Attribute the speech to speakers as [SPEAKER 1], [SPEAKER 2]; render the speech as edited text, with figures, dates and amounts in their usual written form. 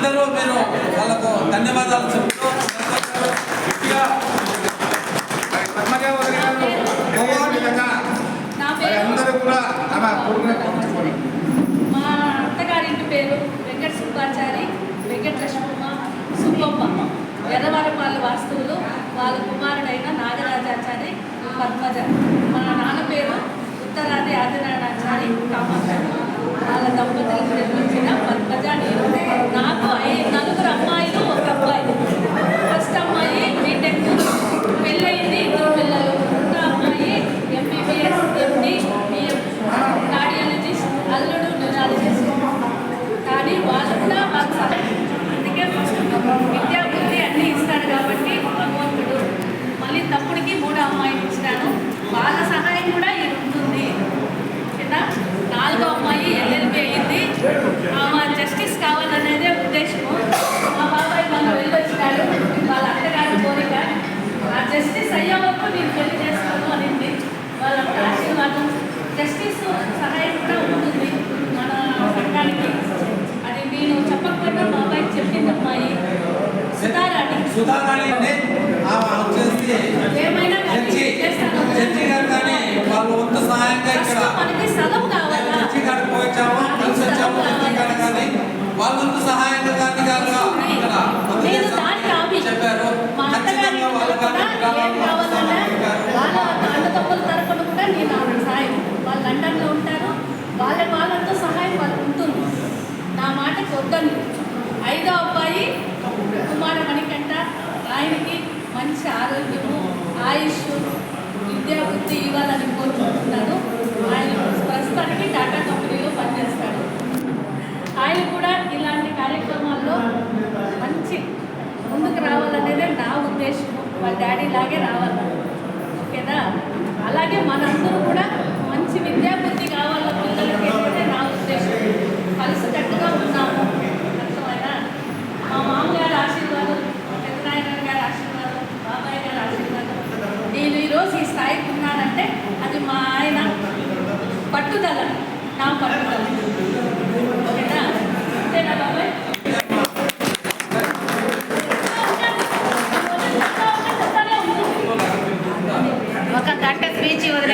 [SPEAKER 1] అందరూ మీరు వాళ్ళకు ధన్యవాదాలు చెప్తూ
[SPEAKER 2] అందరూ కూడా మా అత్తగారింటి పేరు వెంకట సుబ్బాచారి, వెంకట లక్ష్మమ్మ, సుబ్బమ్మ, ఎర్రవారపాలెం వాస్తువులు. వాళ్ళ కుమారుడైన నాగరాజాచారి, పద్మజ. మా నాన్న పేరు ఉత్తరాది ఆదినారాయణాచారి, కామాచారి. వాళ్ళ దంపతులకు జన్మించిన పద్మజ నేను. నాకు 4 అమ్మాయిలు, 1 అబ్బాయి. ఫస్ట్ అమ్మాయి బీటెక్, పెళ్ళయింది, 2 పిల్లలు. రెండో అమ్మాయి MBBS, MD, BM, కార్డియాలజిస్ట్, అల్లుడు న్యూరాలజిస్ట్. కానీ వాళ్ళు కూడా మాకు అందుకే ఫస్ట్ విద్యాబుద్ధి అన్నీ ఇస్తాడు కాబట్టి భగవంతుడు. మళ్ళీ తమ్ముడికి 3వ అమ్మాయిని ఇస్తాను. వాళ్ళ సహాయం కూడా ఇది ఉంటుంది కదా. 4వ అమ్మాయి LLB అయింది. మా జస్టిస్ కావాలనేదే ఉద్దేశము. మా బాబాయ్ మనం వెళ్ళొచ్చినాడు. వాళ్ళ అత్తగారి కోరిక ఆ జస్టిస్ అయ్యే వరకు నేను పెళ్లి చేస్తాను అనింది. వాళ్ళ ఆశీర్వాదం, జస్టిస్ సహాయం కూడా ఉంటుంది మన సంఘానికి. అది నేను చెప్పకపోయినా మా అబ్బాయికి చెప్పింది అమ్మాయి సుధారాణి. ఏమైనా
[SPEAKER 1] జడ్జి గారు కానీ వాళ్ళు వంతు సహాయంగా ఇక్కడ
[SPEAKER 2] మనకి స్థలం కావాలా,
[SPEAKER 1] జడ్జి గారు పోయించాము, కలిసి వచ్చాము. కానీ వాళ్ళ వంతు సహాయంగా గాంధీ గారు ఇక్కడ చెప్పారు. ఖచ్చితంగా వాళ్ళు
[SPEAKER 2] వాళ్ళ అన్నదమ్ముల తరపున కూడా నేను సాయం. వాళ్ళు లండన్లో ఉంటారు. వాళ్ళంతా సహాయం వాళ్ళకు ఉంటుంది. నా మాటకు వద్దని. 5వ అబ్బాయి కుమార మణికంఠ. ఆయనకి మంచి ఆరోగ్యము, ఆయుష్, విద్యాబుద్ధి ఇవ్వాలని కోరుకుంటున్నాను. ఆయన ప్రస్తుతానికి టాటా కంపెనీలో పనిచేస్తాడు. ఆయన కూడా ఇలాంటి కార్యక్రమాల్లో మంచి ముందుకు రావాలనేదే నా ఉద్దేశము. వాళ్ళ డాడీ లాగే రావాలి, ఓకేనా. అలాగే మనందరూ కూడా మంచి విద్యాబుద్ధి కావాల పిల్లలకి అనేది నా ఉద్దేశం. కలిసికట్టుగా ఉన్నాము, అర్థమైనా. మా మామగారి ఆశీర్వాదం, పెద్దనాయన గారి ఆశీర్వాదం, బాబాయ్ గారి ఆశీర్వాదం. నేను ఈరోజు ఈ స్థాయికి ఉన్నానంటే అది మా ఆయన పట్టుదల, నా పట్టుదల, ఓకేనా. అంతేనా బాబాయ్?
[SPEAKER 3] ఒక గంట స్పీచ్